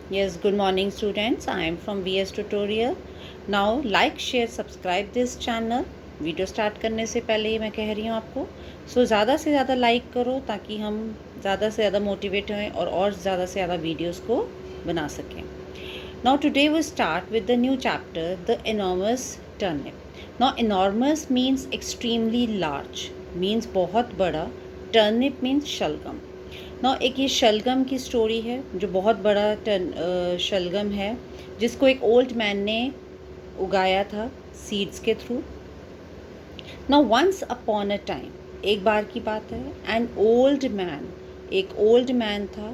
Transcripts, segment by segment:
Yes, good morning students. I am from VS Tutorial. Now like, share, subscribe this channel. Video start करने से पहले ही मैं कह रही हूँ आपको ज़्यादा से ज़्यादा लाइक करो ताकि हम ज़्यादा से ज़्यादा मोटिवेट हों और ज़्यादा से ज़्यादा वीडियोस को बना सकें. Now today we start with the new chapter, the enormous turnip. Now enormous means extremely large, means बहुत बड़ा. Turnip means शलगम. एक ये शलगम की स्टोरी है जो बहुत बड़ा शलगम है जिसको एक ओल्ड मैन ने उगाया था सीड्स के through. Once upon a time, एक बार की बात है, एन ओल्ड मैन, एक ओल्ड मैन था,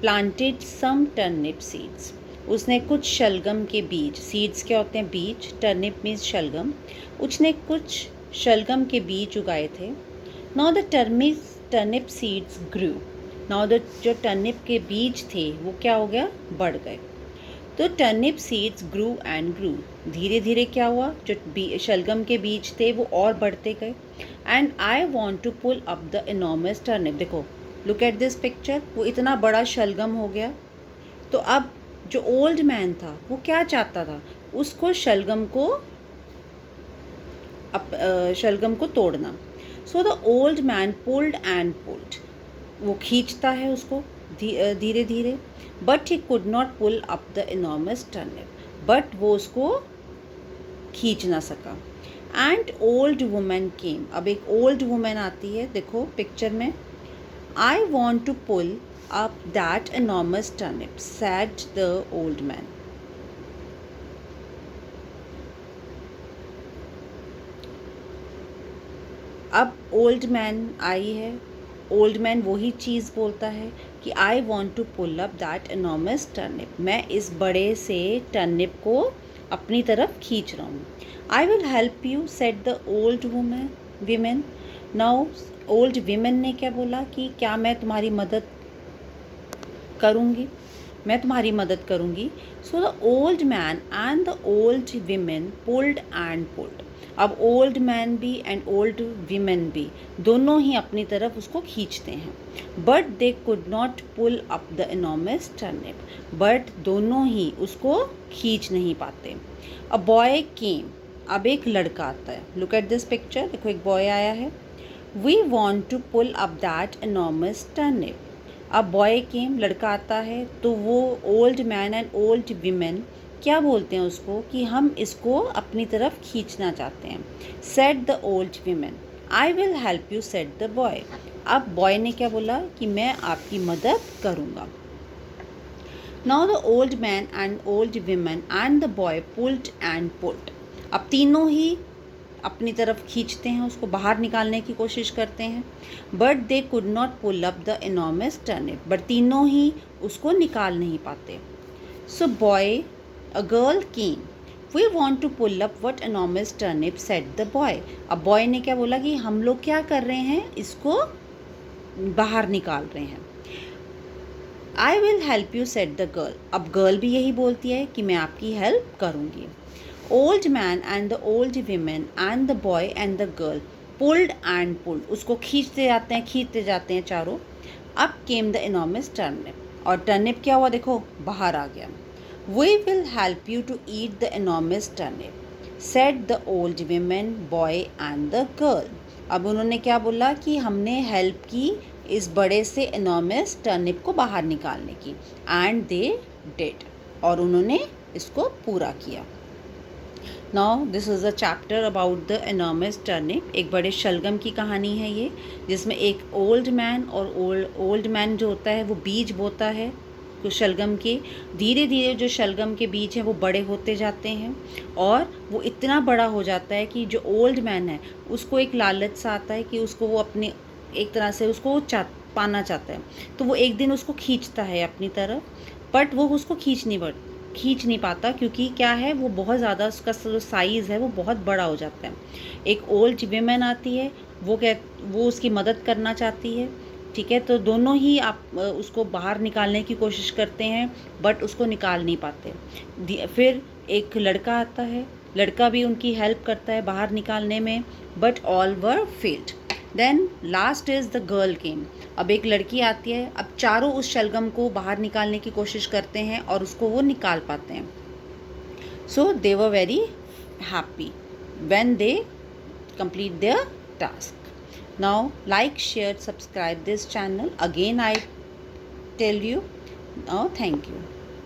प्लांटेड सम टर्निप सीड्स. उसने कुछ शलगम के बीज, सीड्स क्या होते हैं? बीज. टर्निप मीन्स शलगम. उसने कुछ शलगम के बीज उगाए थे. नाउ द टर्निप सीड्स ग्रू. जो टर्निप के बीज थे वो क्या हो गया? बढ़ गए. तो turnip seeds grew and grew. धीरे धीरे क्या हुआ? जो शलगम के बीज थे वो और बढ़ते गए. And I want to pull up the enormous turnip. देखो, लुक एट दिस पिक्चर. वो इतना बड़ा शलगम हो गया. तो अब जो ओल्ड मैन था वो क्या चाहता था? उसको शलगम को तोड़ना. So the old man pulled and pulled. वो खींचता है उसको धीरे धीरे. But he could not pull up the enormous turnip. But वो उसको खींच ना सका. And old woman came. अब एक ओल्ड वुमेन आती है, देखो पिक्चर में. I want to pull up that enormous turnip, said the old man. अब ओल्ड मैन आई है. ओल्ड मैन वही चीज़ बोलता है कि आई want to pull up that enormous turnip. मैं इस बड़े से टर्निप को अपनी तरफ खींच रहा हूँ. I will help you, said the old women. Now old women ने क्या बोला कि क्या मैं तुम्हारी मदद करूँगी, मैं तुम्हारी मदद करूँगी. So the old man and the old women pulled and pulled. अब ओल्ड मैन भी एंड ओल्ड वीमेन भी दोनों ही अपनी तरफ उसको खींचते हैं. But they could not pull up the enormous turnip. But दोनों ही उसको खींच नहीं पाते. A boy came. अब एक लड़का आता है. Look at this picture. देखो, एक बॉय आया है. We want to pull up that enormous turnip. अब बॉय केम, लड़का आता है. तो वो old man and old women क्या बोलते हैं उसको कि हम इसको अपनी तरफ खींचना चाहते हैं. Said the old women, I will help you, said the boy. अब बॉय ने क्या बोला कि मैं आपकी मदद करूँगा. Now the old man and old women and the boy pulled and pulled. अब तीनों ही अपनी तरफ खींचते हैं, उसको बाहर निकालने की कोशिश करते हैं. But they could not pull up the enormous turnip. But तीनों ही उसको निकाल नहीं पाते. So boy, a girl came. We want to pull up what enormous turnip, said the boy. अब बॉय ने क्या बोला कि हम लोग क्या कर रहे हैं, इसको बाहर निकाल रहे हैं. I will help you, said the girl. अब गर्ल भी यही बोलती है कि मैं आपकी हेल्प करूँगी. Old man and the old women and the boy and the girl pulled and pulled. उसको खींचते जाते हैं चारों. अब came the enormous turnip. और टर्निप क्या हुआ? देखो, बाहर आ गया. We will help you to eat the enormous turnip, said the old women, boy and the girl. अब उन्होंने क्या बोला कि हमने हेल्प की इस बड़े से enormous turnip को बाहर निकालने की. And they did. और उन्होंने इसको पूरा किया. Now this is a chapter about the enormous turnip. एक बड़े शलगम की कहानी है ये, जिसमें एक ओल्ड मैन और ओल्ड मैन जो होता है वो बीज बोता है शलगम के. धीरे धीरे जो शलगम के बीज हैं वो बड़े होते जाते हैं और वो इतना बड़ा हो जाता है कि जो ओल्ड मैन है उसको एक लालच सा आता है कि उसको वो अपने एक तरह से उसको पाना चाहता है. तो वो एक दिन उसको खींचता है अपनी तरफ. बट वो उसको खींच नहीं पाता क्योंकि क्या है, वो बहुत ज़्यादा उसका जो साइज़ है वो बहुत बड़ा हो जाता है. एक ओल्ड वीमेन आती है, वो उसकी मदद करना चाहती है. ठीक है, तो दोनों ही आप उसको बाहर निकालने की कोशिश करते हैं बट उसको निकाल नहीं पाते. फिर एक लड़का आता है, लड़का भी उनकी हेल्प करता है बाहर निकालने में. But all were failed. Then last is the girl came. अब एक लड़की आती है, अब चारों उस शलगम को बाहर निकालने की कोशिश करते हैं और उसको वो निकाल पाते हैं। So they were very happy when they complete their task. Now like, share, subscribe this channel. Again I tell you, thank you.